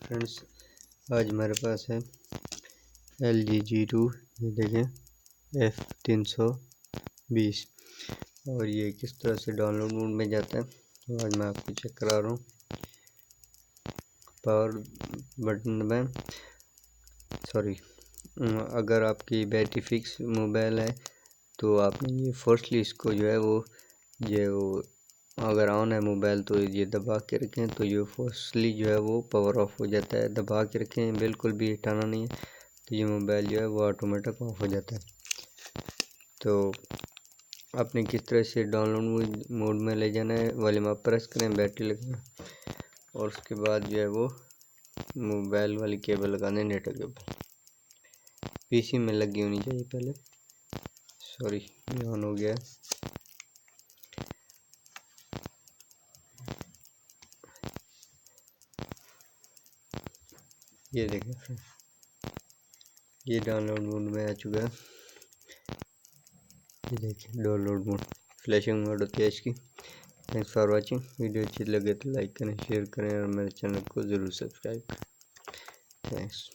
Friends, आज हमारे पास है LG G2, ये देखें F320 और ये किस तरह से डाउनलोड मोड में जाता है तो आज मैं आपको चेक करा रहा हूँ। पावर बटन में अगर आपकी बैटरी फिक्स मोबाइल है तो आपने ये फर्स्टली इसको जो है वो अगर ऑन है मोबाइल तो ये दबा के रखें तो ये फर्स्टली जो है वो पावर ऑफ हो जाता है। दबा के रखें, बिल्कुल भी हटाना नहीं है, तो ये मोबाइल जो है वो ऑटोमेटिक ऑफ हो जाता है। तो आपने किस तरह से डाउनलोड मोड में ले जाना है, वॉल्यूम अप प्रेस करें, बैटरी लगाना और उसके बाद जो है वो मोबाइल वाली केबल लगाने, नेट केबल पीसी में लगी होनी चाहिए पहले। ये ऑन हो गया है। ये देखें फ्रेंड, ये डाउनलोड मोड में आ चुका है। ये देखिए डाउनलोड मोड, फ्लैशिंग मोड होती है इसकी। Thanks for watching. वीडियो अच्छी लगे तो लाइक करें, शेयर करें और मेरे चैनल को ज़रूर सब्सक्राइब करें। थैंक्स।